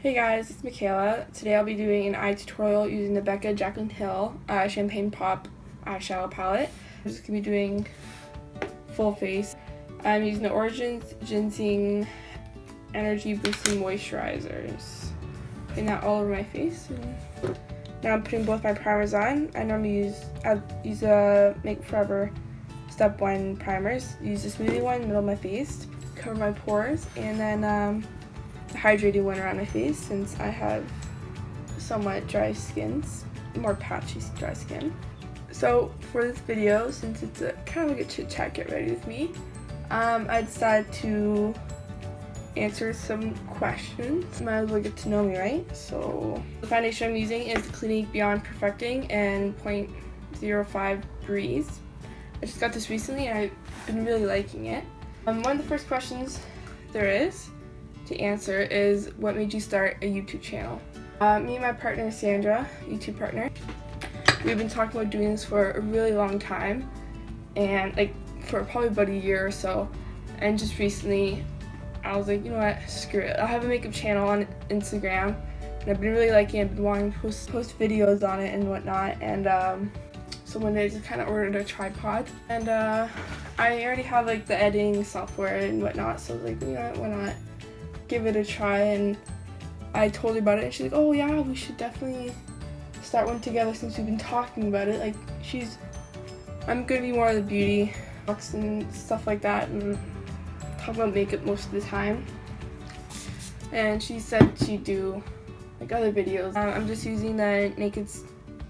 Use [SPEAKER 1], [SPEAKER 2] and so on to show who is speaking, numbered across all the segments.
[SPEAKER 1] Hey guys, it's Michaela. Today I'll be doing an eye tutorial using the Becca Jaclyn Hill Champagne Pop eyeshadow palette. I'm just going to be doing full face. I'm using the Origins Ginsing Energy Boosting Moisturizers. Putting that all over my face. And now I'm putting both my primers on. I normally use MakeupForever Step 1 primers. Use the smoothie one in the middle of my face, cover my pores, and then the hydrating one around my face since I have somewhat dry skins, more patchy dry skin. So for this video, since it's kind of like a chit chat, get ready with me, I decided to answer some questions. Might as well get to know me, right? So the foundation I'm using is the Clinique Beyond Perfecting and 0.05 Breeze. I just got this recently and I've been really liking it. One of the first questions there is to answer is, what made you start a YouTube channel? Me and my partner Sandra, YouTube partner, we've been talking about doing this for a really long time, and like for probably about a year or so, and just recently I was like, you know what, screw it, I'll have a makeup channel on Instagram, and I've been really liking it, I've been wanting to post videos on it and whatnot, and so one day I just kind of ordered a tripod, and I already have like the editing software and whatnot, so I was like, you know what, why not give it a try. And I told her about it and she's like, oh yeah, we should definitely start one together since we've been talking about it. Like I'm gonna be more of the beauty box and stuff like that and talk about makeup most of the time, and she said she'd do like other videos. I'm just using the Naked's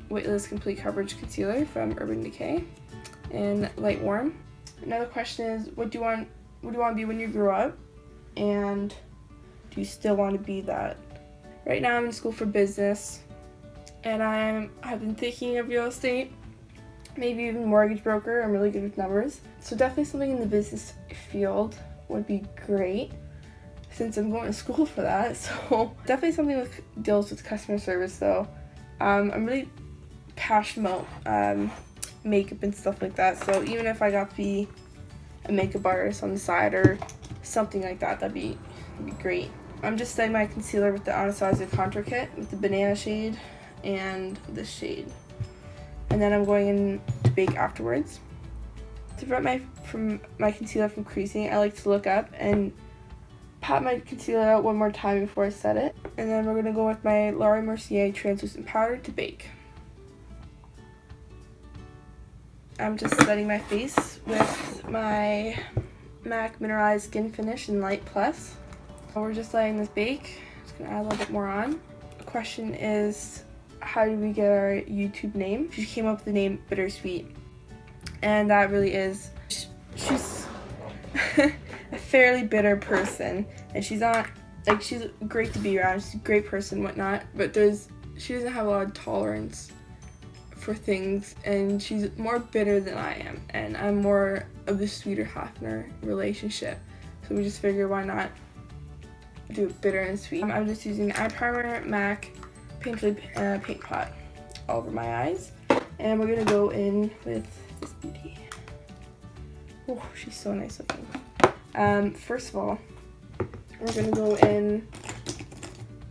[SPEAKER 1] Weightless Complete Coverage Concealer from Urban Decay in Light Warm. Another question is, what do you want to be when you grow up, and do you still want to be that? Right now I'm in school for business, and I've been thinking of real estate, maybe even mortgage broker. I'm really good with numbers, so definitely something in the business field would be great since I'm going to school for that. So definitely something with deals with customer service though. I'm really passionate about makeup and stuff like that, so even if I got to be a makeup artist on the side or something like that, that'd be great. I'm just setting my concealer with the Anastasia contour kit with the banana shade and this shade, and then I'm going in to bake afterwards. To prevent my concealer from creasing, I like to look up and pat my concealer out one more time before I set it, and then we're going to go with my Mercier Translucent powder to bake. I'm just setting my face with my MAC Mineralize Skin Finish in Light Plus. We're just letting this bake. Just gonna add a little bit more on. The question is, how did we get our YouTube name? She came up with the name Bittersweet, and that really is, she's a fairly bitter person, and she's not, like, she's great to be around, she's a great person, whatnot, but she doesn't have a lot of tolerance for things, and she's more bitter than I am, and I'm more of the sweeter half in our relationship, so we just figured why not do it bitter and sweet. I'm just using eye primer, MAC Painterly Paint Pot all over my eyes, and we're gonna go in with this beauty. Oh, she's so nice looking. First of all, we're gonna go in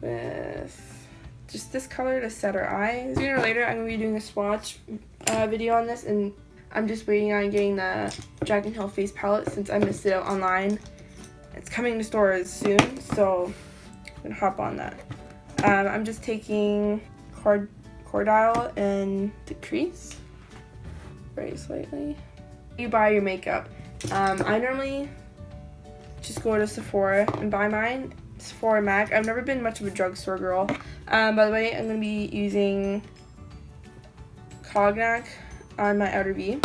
[SPEAKER 1] with just this color to set our eyes. Sooner or later, I'm gonna be doing a swatch video on this, and I'm just waiting on getting the Jaclyn Hill face palette since I missed it out online. It's coming to stores soon, so I'm gonna hop on that. I'm just taking Cordile and the crease very slightly. You buy your makeup. I normally just go to Sephora and buy mine. Sephora MAC. I've never been much of a drugstore girl. By the way, I'm going to be using Cognac on my outer V.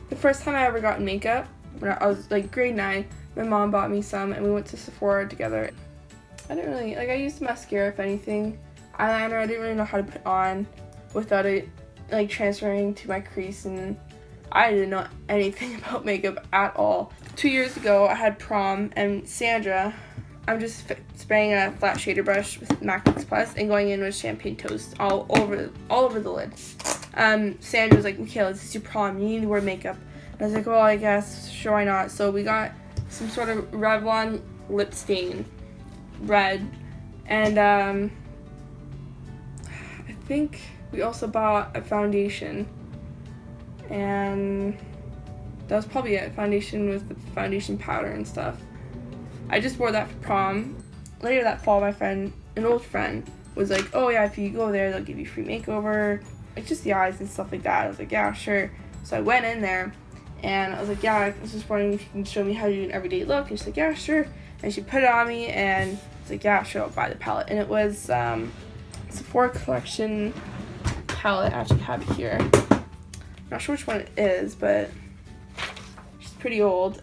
[SPEAKER 1] The first time I ever got makeup, when I was like grade 9, my mom bought me some and we went to Sephora together. I didn't really, like, I used mascara if anything. Eyeliner I didn't really know how to put on without it like transferring to my crease, and I didn't know anything about makeup at all. 2 years ago I had prom, and Sandra, I'm just spraying a flat shader brush with MAC Fix Plus and going in with Champagne Toast all over the lid. Sandra was like, Michaela, this is your prom, you need to wear makeup. And I was like, well, I guess, sure, why not? So we got some sort of Revlon lip stain, red, And I think we also bought a foundation, and that was probably it. Foundation with the foundation powder and stuff. I just wore that for prom. Later that fall, my friend, an old friend, was like, oh yeah, if you go there, they'll give you free makeover, like just the eyes and stuff like that. I was like, yeah, sure. So I went in there, and I was like, yeah, I was just wondering if you can show me how to do an everyday look. And she's like, yeah, sure. And she put it on me, and I was like, yeah, sure, I'll buy the palette. And it was Sephora collection palette. I actually have it here. Not sure which one it is, but she's pretty old.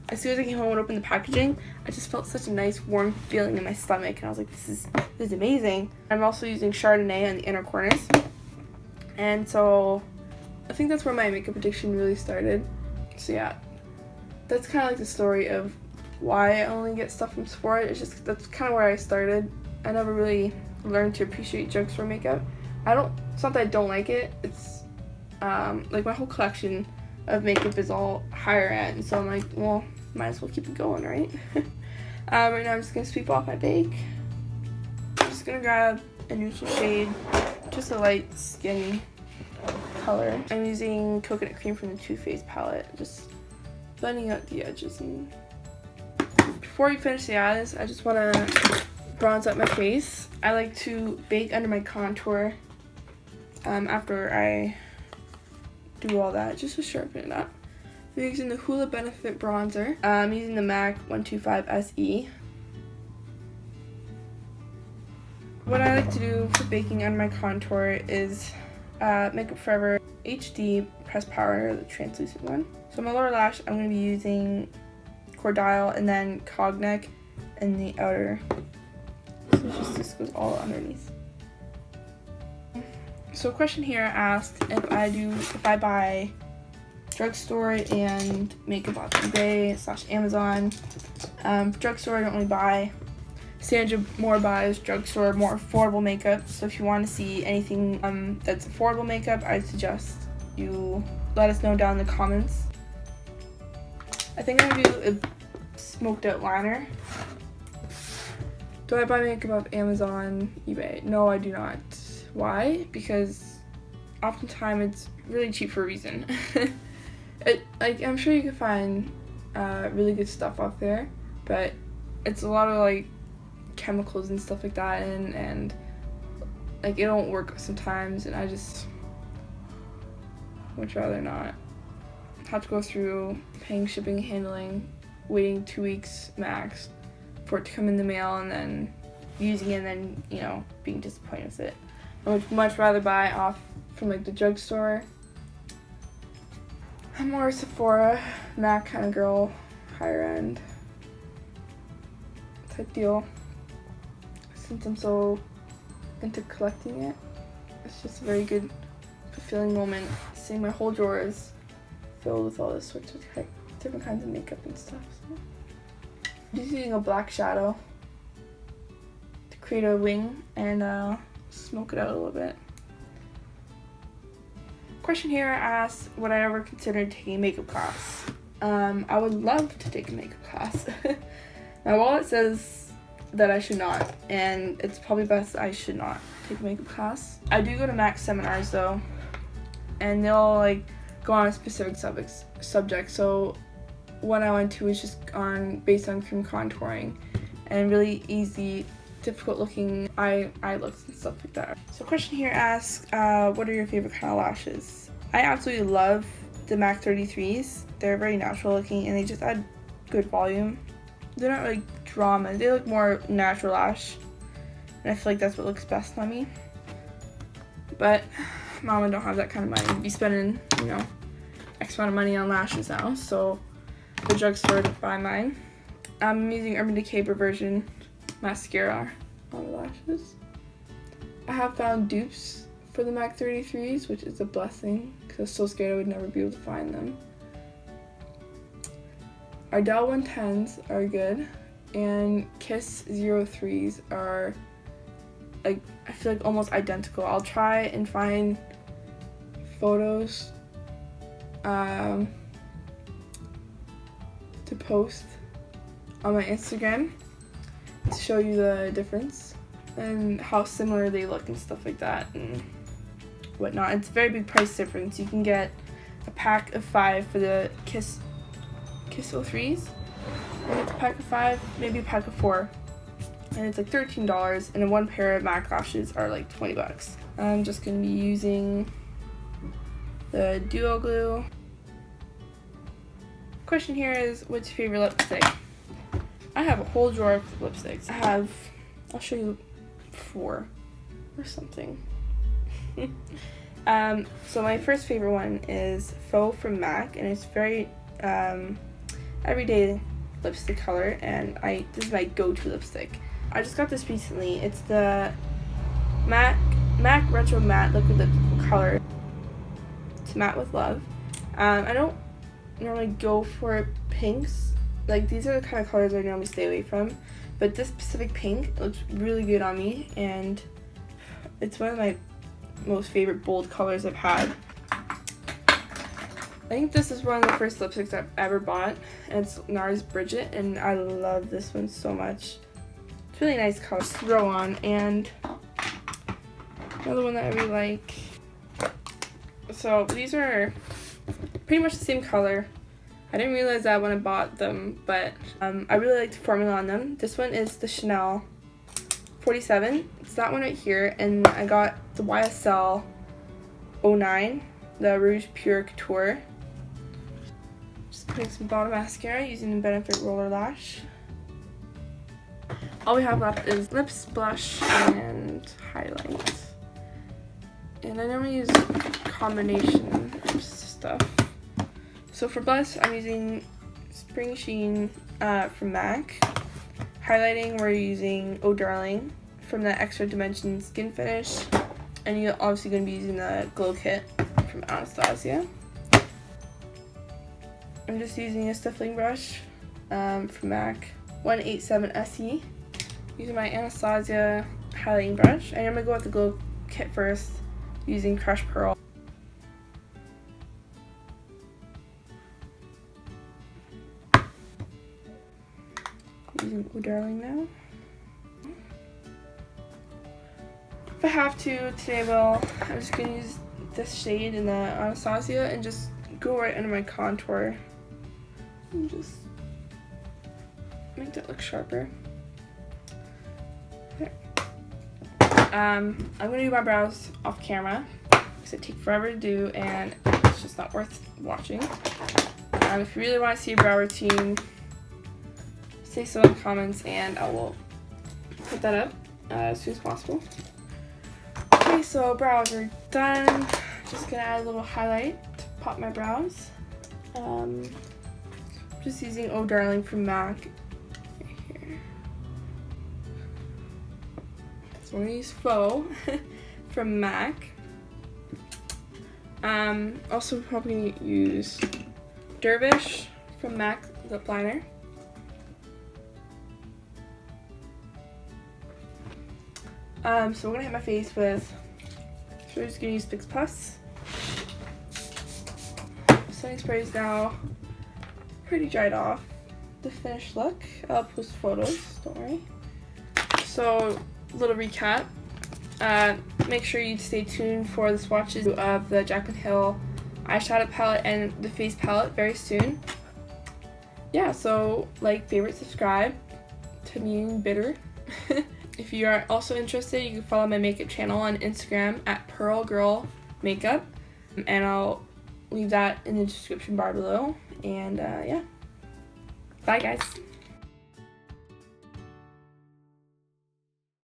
[SPEAKER 1] As soon as I came home and opened the packaging, I just felt such a nice warm feeling in my stomach, and I was like, this is amazing. I'm also using Chardonnay on the inner corners, and so I think that's where my makeup addiction really started. So yeah, that's kind of like the story of why I only get stuff from Sephora. It's just, that's kind of where I started. I never really learned to appreciate drugstore makeup. It's not that I don't like it, it's like my whole collection of makeup is all higher end, so I'm like, well, might as well keep it going, right? Right now I'm just gonna sweep off my bake. I'm just gonna grab a neutral shade, just a light skin color. I'm using coconut cream from the Too Faced palette, just blending out the edges. And before we finish the eyes, I just want to bronze up my face. I like to bake under my contour after I do all that, just to sharpen it up. I'm using the Hola Benefit bronzer. I'm using the MAC 125 SE. What I like to do for baking under my contour is MakeupForever HD Pressed Powder, the translucent one. So my lower lash, I'm going to be using Cordile and then Cognac in the outer. So this goes all underneath. So a question here asked if I buy drugstore and makeup off eBay / Amazon. Drugstore I don't really buy. Sandra more buys drugstore, more affordable makeup. So if you want to see anything that's affordable makeup, I suggest you let us know down in the comments. I think I'm gonna do a smoked out liner. Do I buy makeup off Amazon, eBay? No, I do not. Why? Because oftentimes it's really cheap for a reason. I'm sure you can find really good stuff off there, but it's a lot of like chemicals and stuff like that, and like it don't work sometimes, and I just would rather not have to go through paying shipping and handling, waiting 2 weeks max for it to come in the mail, and then using it and then, you know, being disappointed with it. I would much rather buy off from like the drugstore. I'm more a Sephora, MAC kind of girl, higher end type deal. Since I'm so into collecting it, it's just a very good, fulfilling moment seeing my whole drawer is filled with all this sorts of different kinds of makeup and stuff. So I'm just using a black shadow to create a wing and smoke it out a little bit. Question here asks, would I ever consider taking a makeup class? I would love to take a makeup class. My wallet says that I should not, and it's probably best I should not take a makeup class. I do go to MAC seminars though, and they'll like go on a specific subject. So one I went to was just based on cream contouring and really easy, difficult looking eye looks and stuff like that. So question here asks, what are your favorite kind of lashes? I absolutely love the MAC 33s. They're very natural looking and they just add good volume. They're not like drama, they look more natural lash, and I feel like that's what looks best on me. But mama don't have that kind of money to be spending, you know, X amount of money on lashes now, so the drugstore to buy mine. I'm using Urban Decay Perversion mascara on the lashes. I have found dupes for the MAC 33s, which is a blessing because I was so scared I would never be able to find them. Ardell 110s are good, and Kiss 03s are like, I feel like almost identical. I'll try and find photos to post on my Instagram, to show you the difference and how similar they look and stuff like that and whatnot. It's a very big price difference. You can get a pack of 5 for the Kiss 03s, and it's a pack of 5, maybe a pack of 4, and it's like $13, and then one pair of MAC lashes are like 20 bucks. I'm just going to be using the Duo Glue. Question here is, what's your favorite lipstick? I have a whole drawer of lipsticks. I'll show you 4 or something. So my first favorite one is Faux from MAC, and it's very everyday lipstick color, and this is my go-to lipstick. I just got this recently. It's the MAC Retro Matte Liquid Lip Color. It's Matte with Love. I don't normally go for pinks. Like, these are the kind of colors I normally stay away from, but this specific pink looks really good on me, and it's one of my most favorite bold colors I've had. I think this is one of the first lipsticks I've ever bought, and it's Nars Bridgette, and I love this one so much. It's really nice color to throw on. And another one that I really like, so these are pretty much the same color. I didn't realize that when I bought them, but I really like the formula on them. This one is the Chanel 47. It's that one right here, and I got the YSL 09, the Rouge Pure Couture. Just putting some bottom mascara using the Benefit Roller Lash. All we have left is lips, blush, and highlight. And I normally use a combination of stuff. So for blush, I'm using Springsheen from MAC. Highlighting, we're using Oh Darling from the Extra Dimension Skin Finish. And you're obviously going to be using the Glow Kit from Anastasia. I'm just using a stippling brush from MAC 187 SE. Using my Anastasia highlighting brush. And I'm going to go with the Glow Kit first, using Crushed Pearl. Using Oh Darling now. If I have to today, I'm just going to use this shade in the Anastasia and just go right under my contour and just make that look sharper. Okay. I'm going to do my brows off camera because it takes forever to do and it's just not worth watching. If you really want to see a brow routine, say so in the comments and I will put that up as soon as possible. Okay, so brows are done. Just gonna add a little highlight to pop my brows. Just using Oh Darling from MAC right here. So I'm gonna use Faux from MAC. Also probably use Dervish from MAC lipliner. So we're gonna hit my face with, so we're just gonna use Fix Plus. Setting spray is now pretty dried off. The finished look, I'll post photos, don't worry. So, little recap. Make sure you stay tuned for the swatches of the Jaclyn Hill eyeshadow palette and the face palette very soon. Yeah, so like, favorite, subscribe to me and Bitter. If you are also interested, you can follow my makeup channel on Instagram at Pearl Girl Makeup, and I'll leave that in the description bar below. And yeah, bye guys.